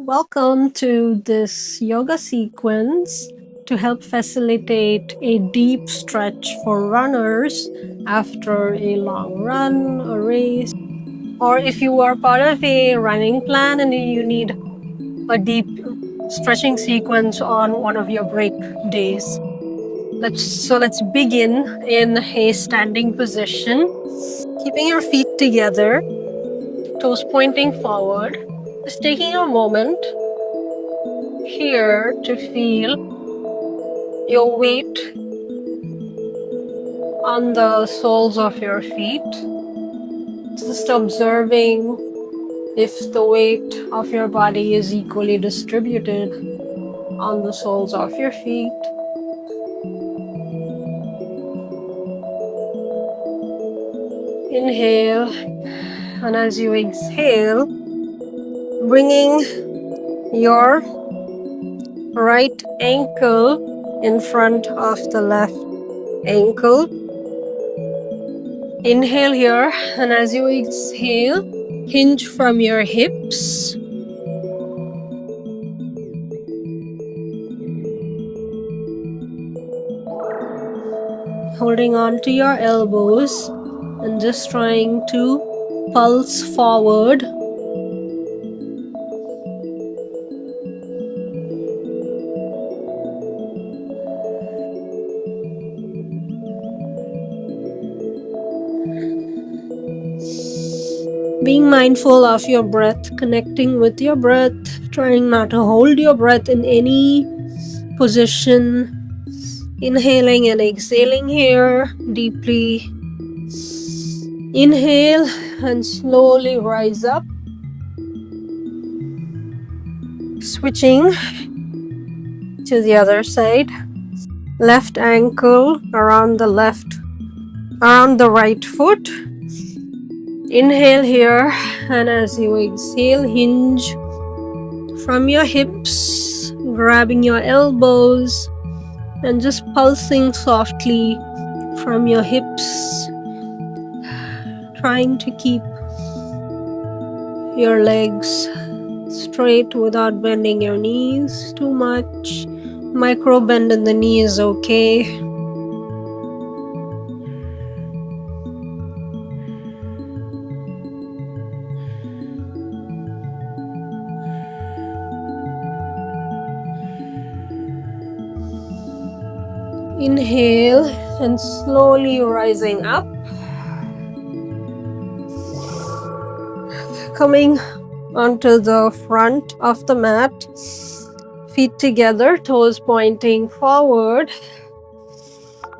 Welcome to this yoga sequence to help facilitate a deep stretch for runners after a long run, a race, or if you are part of a running plan and you need a deep stretching sequence on one of your break days. Let's begin in a standing position, keeping your feet together, toes pointing forward. Just taking a moment here to feel your weight on the soles of your feet. Just observing if the weight of your body is equally distributed on the soles of your feet. Inhale, and as you exhale, bringing your right ankle in front of the left ankle. Inhale here, and as you exhale, hinge from your hips. Holding on to your elbows and just trying to pulse forward. Being mindful of your breath, connecting with your breath, trying not to hold your breath in any position. Inhaling and exhaling here deeply. Inhale and slowly rise up. Switching to the other side. Left ankle around the right foot. Inhale here, and as you exhale, hinge from your hips, grabbing your elbows and just pulsing softly from your hips, trying to keep your legs straight without bending your knees too much. Micro bend in the knee is okay. Inhale and slowly rising up. Coming onto the front of the mat. Feet together, toes pointing forward.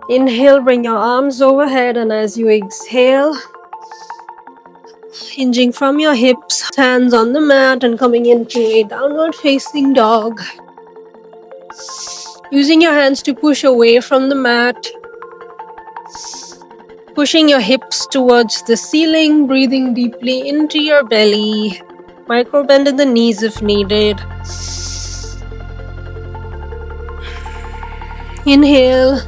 Inhale, bring your arms overhead, and as you exhale, hinging from your hips, hands on the mat and coming into a downward facing dog. Using your hands to push away from the mat. Pushing your hips towards the ceiling, breathing deeply into your belly. Micro bend in the knees if needed. Inhale.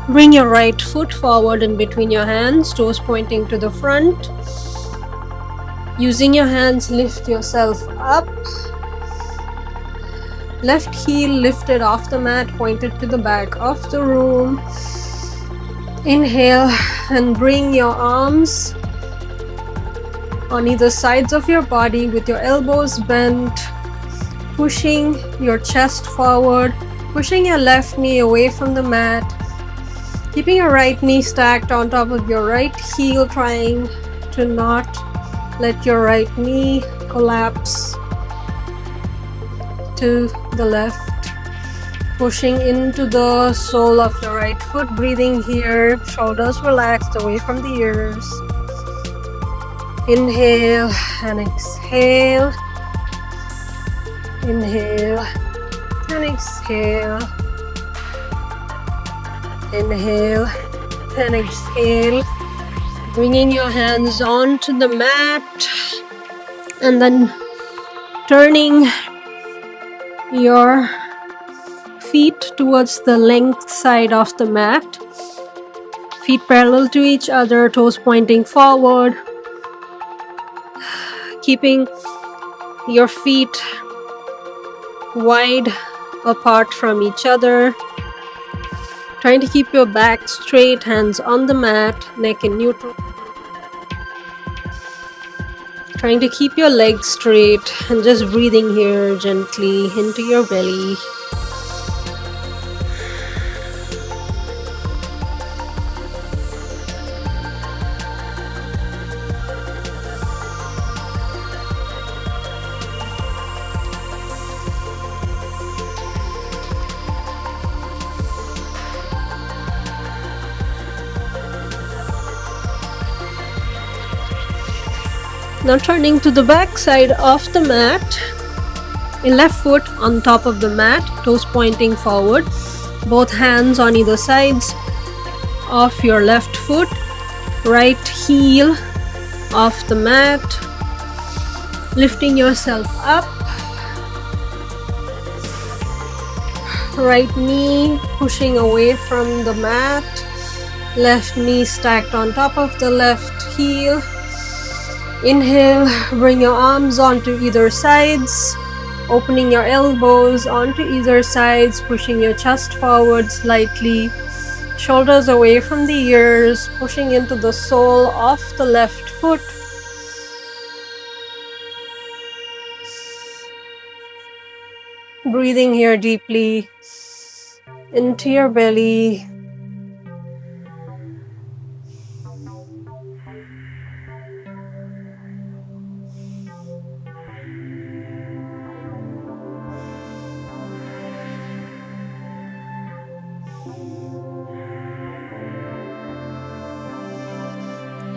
Bring your right foot forward in between your hands, toes pointing to the front. Using your hands, lift yourself up. Left heel lifted off the mat, pointed to the back of the room. Inhale and bring your arms on either sides of your body with your elbows bent, pushing your chest forward, pushing your left knee away from the mat, keeping your right knee stacked on top of your right heel, trying to not let your right knee collapse to the left. Pushing into the sole of your right foot, breathing here, shoulders relaxed away from the ears. Inhale and exhale. Inhale and exhale. Inhale and exhale. Bringing your hands onto the mat and then turning your feet towards the length side of the mat. Feet parallel to each other, toes pointing forward. Keeping your feet wide apart from each other. Trying to keep your back straight, hands on the mat, neck in neutral. Trying to keep your legs straight and just breathing here gently into your belly. Now turning to the back side of the mat, a left foot on top of the mat, toes pointing forward, both hands on either sides of your left foot, right heel off the mat, lifting yourself up, right knee pushing away from the mat, left knee stacked on top of the left heel. Inhale, bring your arms onto either sides, opening your elbows onto either sides, pushing your chest forward slightly, shoulders away from the ears, pushing into the sole of the left foot. Breathing here deeply into your belly.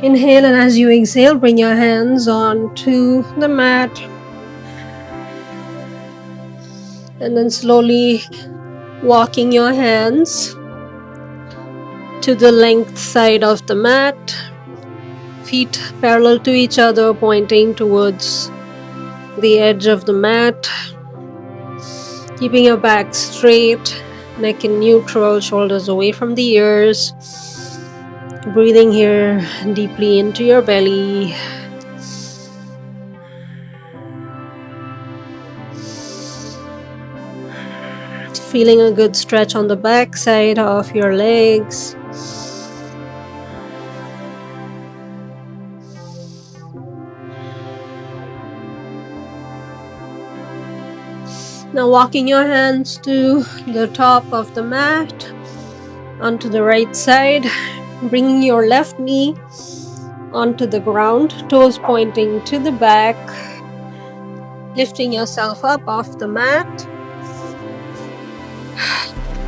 Inhale, and as you exhale, bring your hands onto the mat. And then slowly walking your hands to the length side of the mat. Feet parallel to each other, pointing towards the edge of the mat. Keeping your back straight, neck in neutral, shoulders away from the ears. Breathing here deeply into your belly. Feeling a good stretch on the back side of your legs. Now walking your hands to the top of the mat, onto the right side, bringing your left knee onto the ground, toes pointing to the back, lifting yourself up off the mat,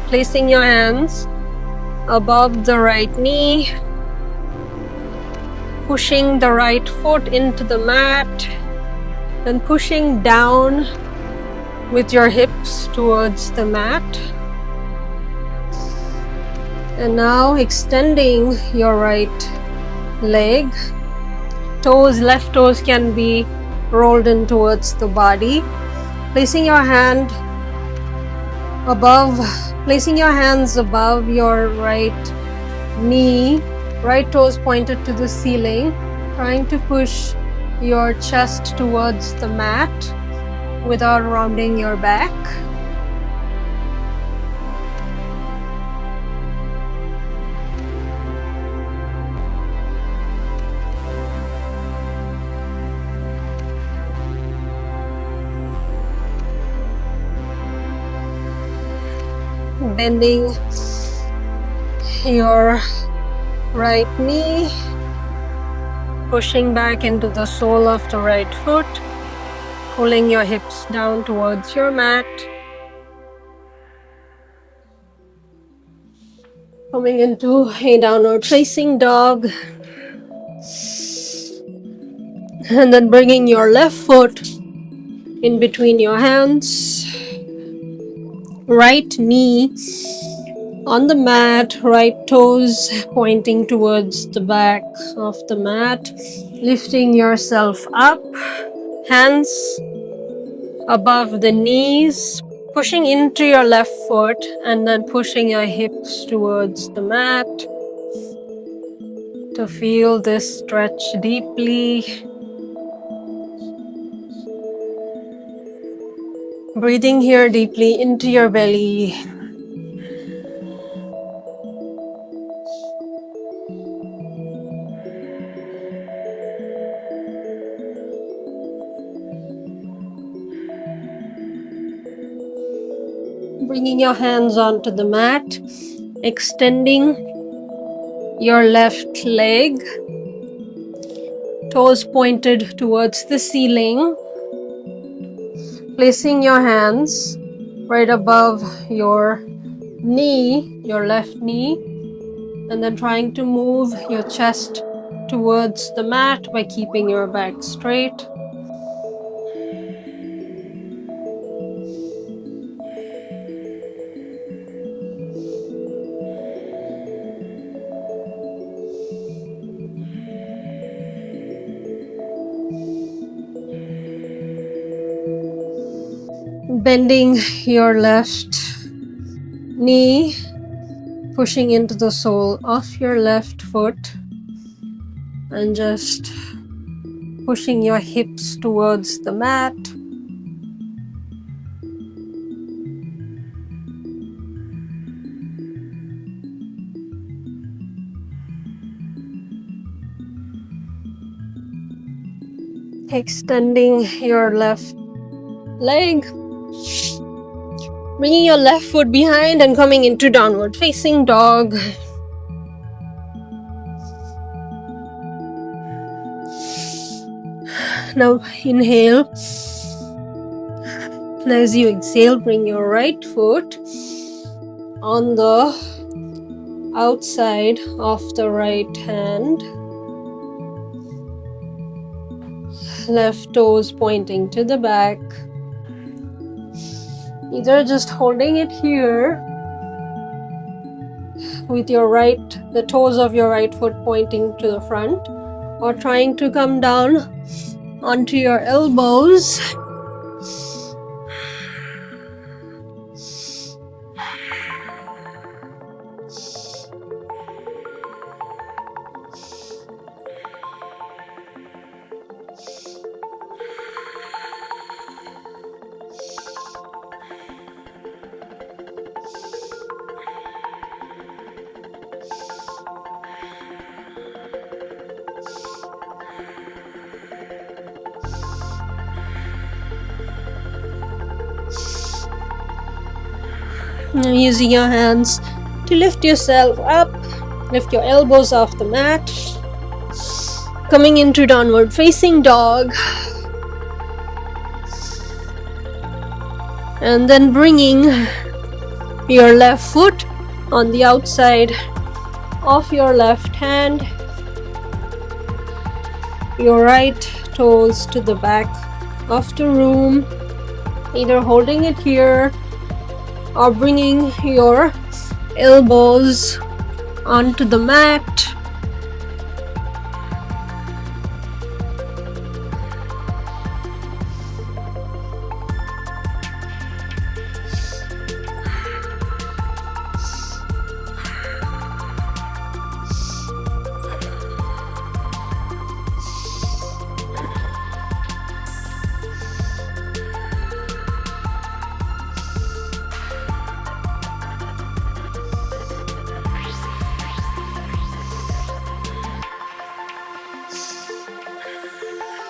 placing your hands above the right knee, pushing the right foot into the mat, and pushing down with your hips towards the mat. And now extending your right leg. Left toes can be rolled in towards the body. Placing your hands above your right knee, right toes pointed to the ceiling, trying to push your chest towards the mat without rounding your back. Bending your right knee, pushing back into the sole of the right foot, pulling your hips down towards your mat. Coming into a downward facing dog. And then bringing your left foot in between your hands. Right knee on the mat, right toes pointing towards the back of the mat. Lifting yourself up, hands above the knees, pushing into your left foot and then pushing your hips towards the mat to feel this stretch deeply. Breathing here deeply into your belly. Bringing your hands onto the mat, extending your left leg, toes pointed towards the ceiling, placing your hands right above your knee, your left knee, and then trying to move your chest towards the mat by keeping your back straight. Bending your left knee, pushing into the sole of your left foot, and just pushing your hips towards the mat. Extending your left leg, bringing your left foot behind and coming into downward facing dog. Now inhale, and as you exhale, bring your right foot on the outside of the right hand, left toes pointing to the back. Either just holding it here with the toes of your right foot pointing to the front, or trying to come down onto your elbows. Using your hands to lift yourself up, lift your elbows off the mat, coming into downward facing dog, and then bringing your left foot on the outside of your left hand, your right toes to the back of the room, either holding it here or bringing your elbows onto the mat.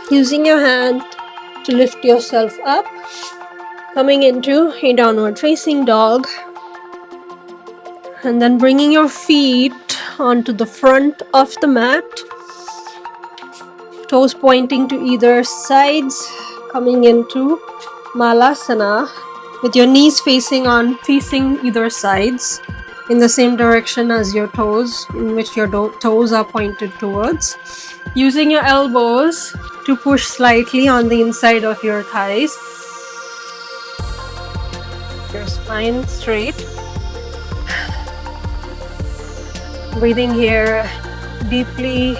Using your hand to lift yourself up, coming into a downward facing dog, and then bringing your feet onto the front of the mat, toes pointing to either sides, coming into Malasana with your knees facing either sides in the same direction as your toes, in which your toes are pointed towards. Using your elbows to push slightly on the inside of your thighs. Your spine straight. Breathing here deeply.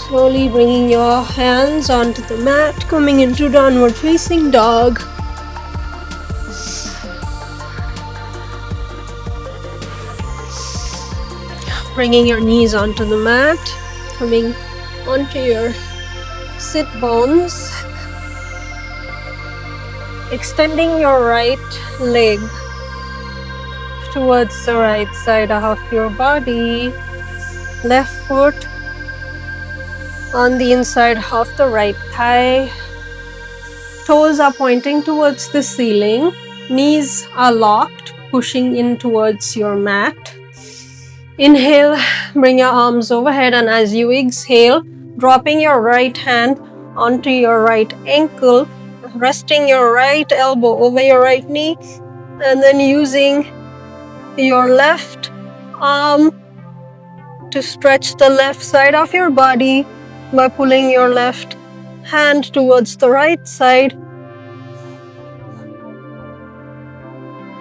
Slowly bringing your hands onto the mat, coming into downward facing dog. Bringing your knees onto the mat, coming onto your sit bones. Extending your right leg towards the right side of your body. Left foot on the inside of the right thigh. Toes are pointing towards the ceiling. Knees are locked, pushing in towards your mat. Inhale, bring your arms overhead, and as you exhale, dropping your right hand onto your right ankle, resting your right elbow over your right knee, and then using your left arm to stretch the left side of your body by pulling your left hand towards the right side.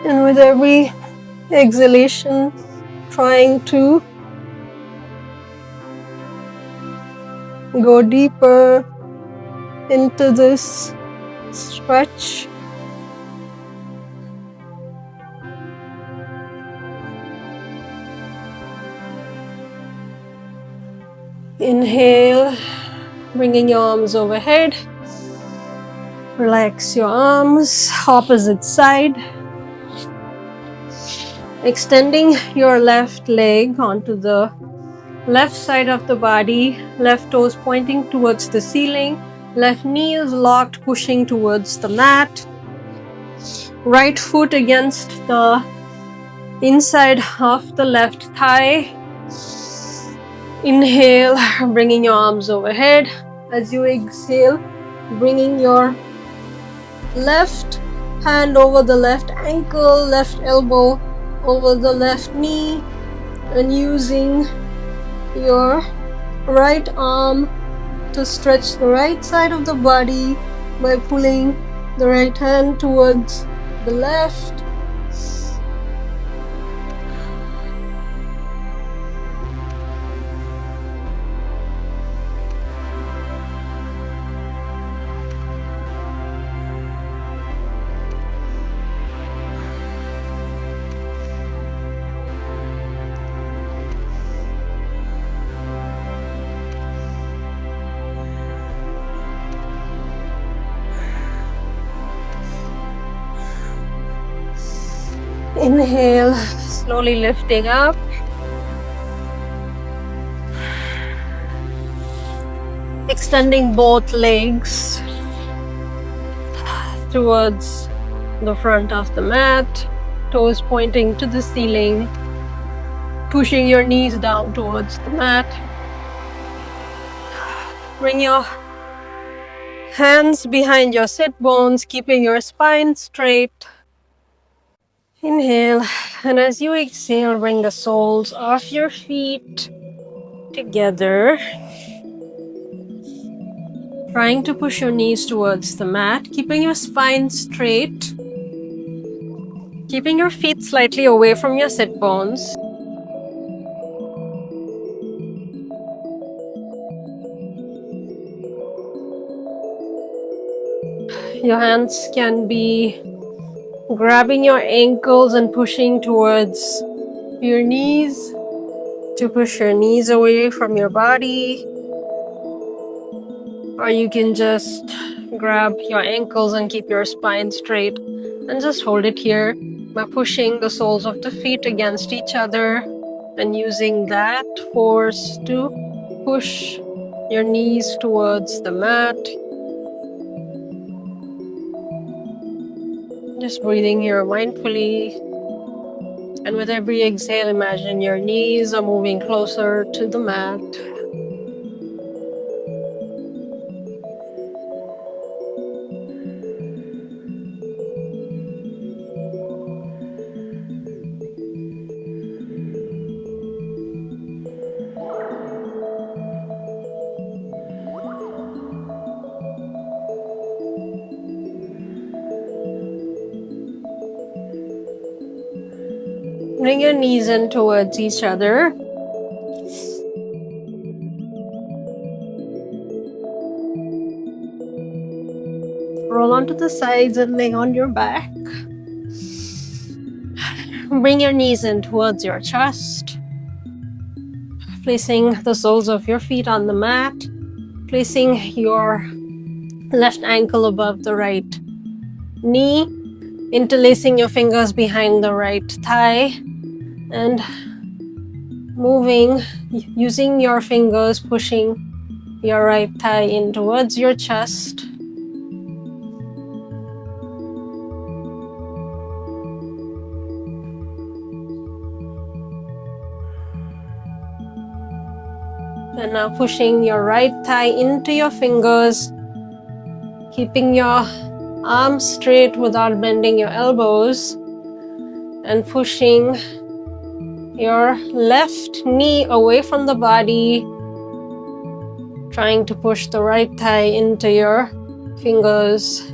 And with every exhalation, trying to go deeper into this stretch. Inhale, bringing your arms overhead. Relax your arms, opposite side. Extending your left leg onto the left side of the body, left toes pointing towards the ceiling, left knee is locked, pushing towards the mat. Right foot against the inside of the left thigh. Inhale, bringing your arms overhead. As you exhale, bringing your left hand over the left ankle, left elbow over the left knee, and using your right arm to stretch the right side of the body by pulling the right hand towards the left. Inhale, slowly lifting up. Extending both legs towards the front of the mat, toes pointing to the ceiling, pushing your knees down towards the mat. Bring your hands behind your sit bones, keeping your spine straight. Inhale, and as you exhale, bring the soles of your feet together. Trying to push your knees towards the mat, keeping your spine straight. Keeping your feet slightly away from your sit bones. Your hands can be grabbing your ankles and pushing towards your knees to push your knees away from your body. Or you can just grab your ankles and keep your spine straight and just hold it here by pushing the soles of the feet against each other and using that force to push your knees towards the mat. Just breathing here mindfully. And with every exhale, imagine your knees are moving closer to the mat. Bring your knees in towards each other. roll onto the sides and lay on your back. Bring your knees in towards your chest, placing the soles of your feet on the mat, placing your left ankle above the right knee, interlacing your fingers behind the right thigh, and moving, using your fingers, pushing your right thigh in towards your chest. And now pushing your right thigh into your fingers, keeping your arms straight without bending your elbows, and pushing your left knee away from the body, trying to push the right thigh into your fingers.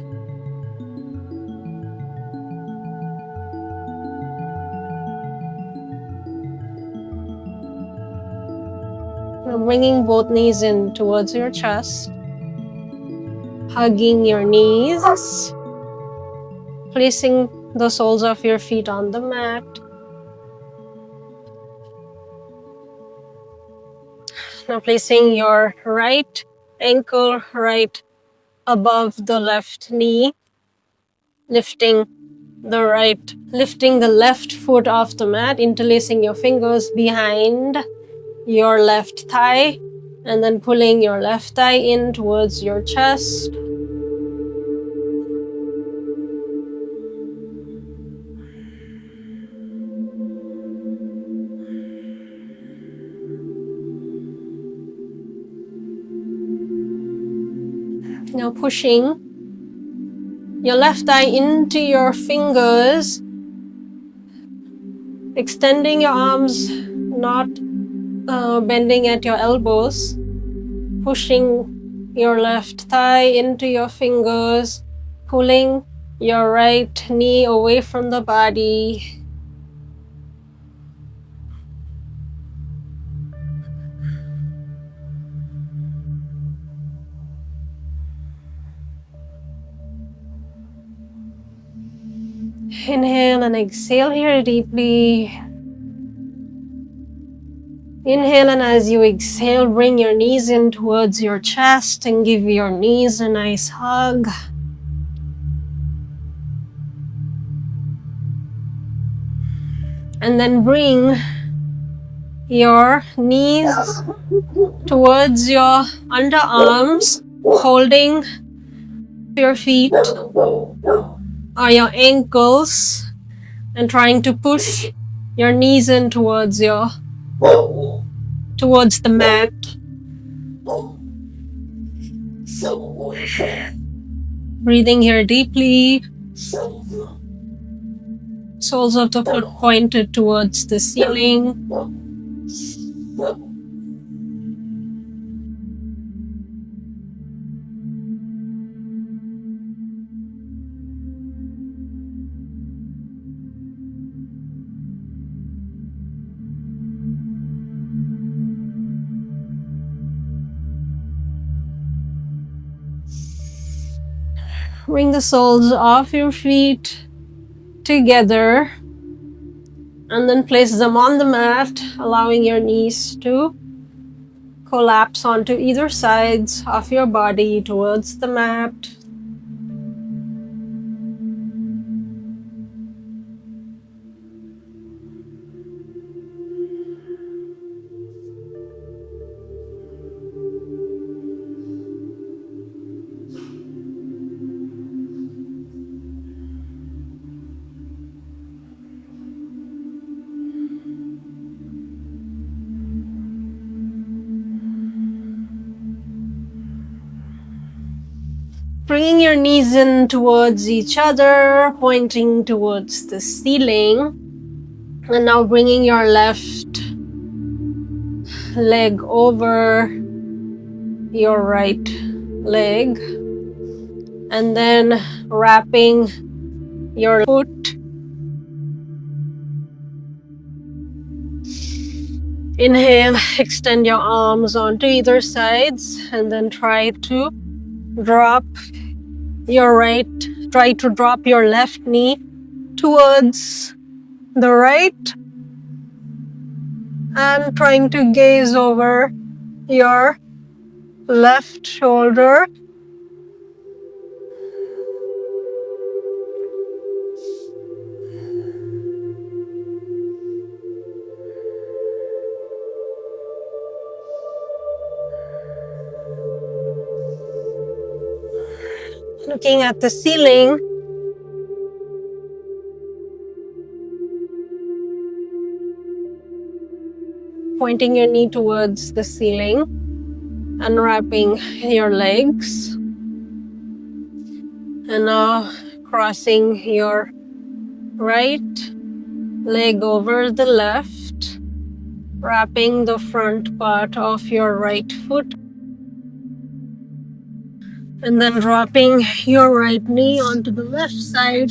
Now bringing both knees in towards your chest, hugging your knees, placing the soles of your feet on the mat. Now placing your right ankle right above the left knee, lifting the left foot off the mat, interlacing your fingers behind your left thigh, and then pulling your left thigh in towards your chest. Now pushing your left thigh into your fingers, extending your arms, not bending at your elbows, pushing your left thigh into your fingers, pulling your right knee away from the body. Inhale and exhale here deeply. Inhale, and as you exhale, bring your knees in towards your chest and give your knees a nice hug. And then bring your knees towards your underarms, holding your feet or your ankles and trying to push your knees in towards the mat. Breathing here deeply. Soles of the foot pointed towards the ceiling. Bring the soles of your feet together and then place them on the mat, allowing your knees to collapse onto either sides of your body towards the mat. Bringing your knees in towards each other, pointing towards the ceiling. And now bringing your left leg over your right leg. And then wrapping your foot Inhale, extend your arms onto either sides and then try to drop your right. Try to drop your left knee towards the right and trying to gaze over your left shoulder. Looking at the ceiling, pointing your knee towards the ceiling, unwrapping your legs, and now crossing your right leg over the left, wrapping the front part of your right foot, and then dropping your right knee onto the left side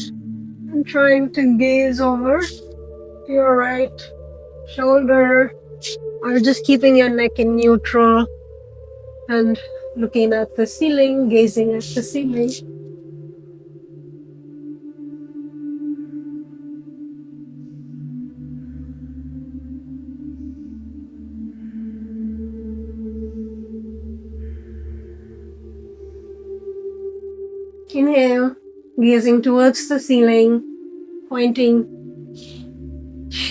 and trying to gaze over your right shoulder, or just keeping your neck in neutral and looking at the ceiling, gazing at the ceiling. Inhale, gazing towards the ceiling, pointing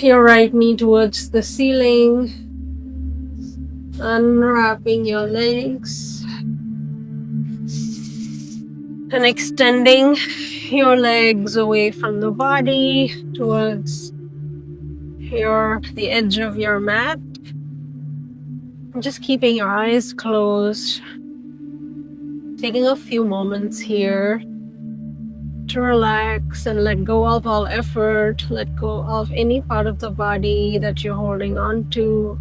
your right knee towards the ceiling, unwrapping your legs, and extending your legs away from the body towards the edge of your mat. And just keeping your eyes closed, taking a few moments here to relax and let go of all effort, let go of any part of the body that you're holding on to.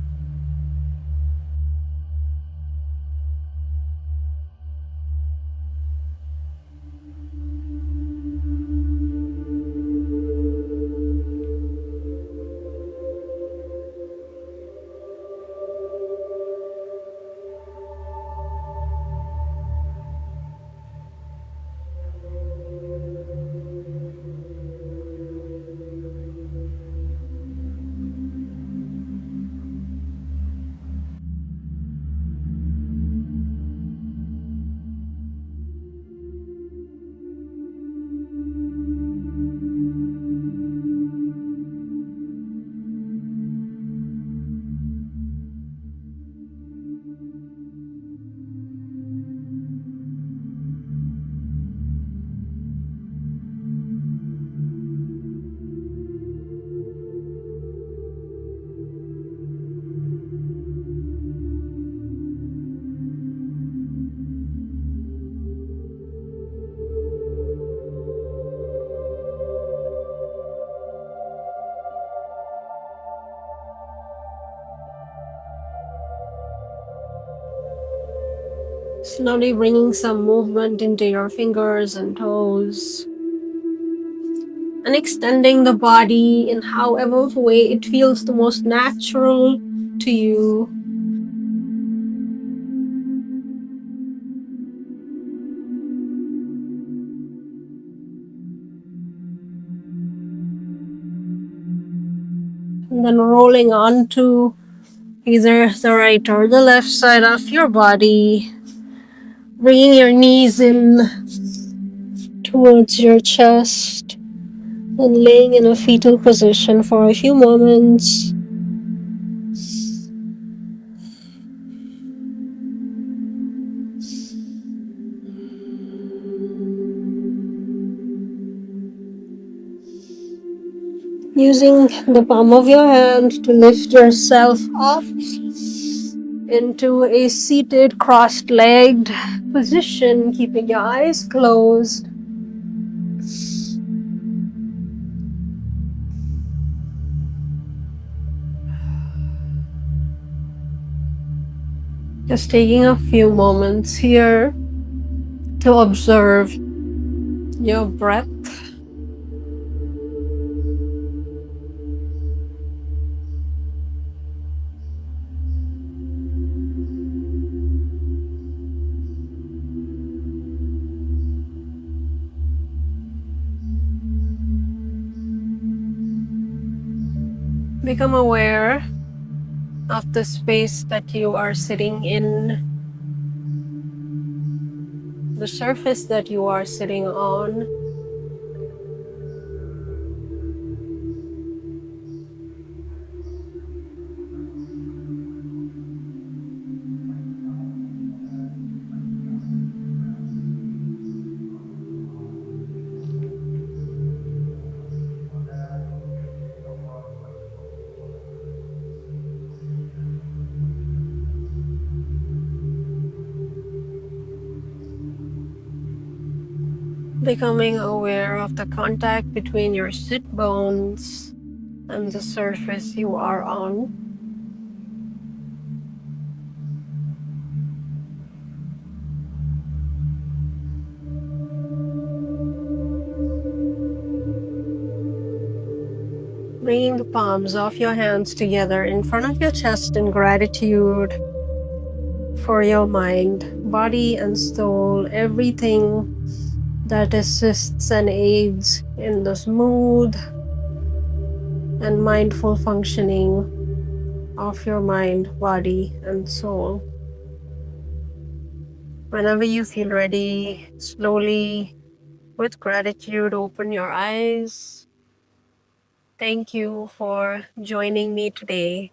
Slowly bringing some movement into your fingers and toes, and extending the body in however way it feels the most natural to you. And then rolling onto either the right or the left side of your body, bringing your knees in towards your chest and laying in a fetal position for a few moments. Using the palm of your hand to lift yourself up into a seated, cross-legged position, keeping your eyes closed. Just taking a few moments here to observe your breath. Become aware of the space that you are sitting in, the surface that you are sitting on. Becoming aware of the contact between your sit bones and the surface you are on. Bringing the palms of your hands together in front of your chest in gratitude for your mind, body, and soul, everything that assists and aids in the smooth and mindful functioning of your mind, body, and soul. Whenever you feel ready, slowly, with gratitude, open your eyes. Thank you for joining me today.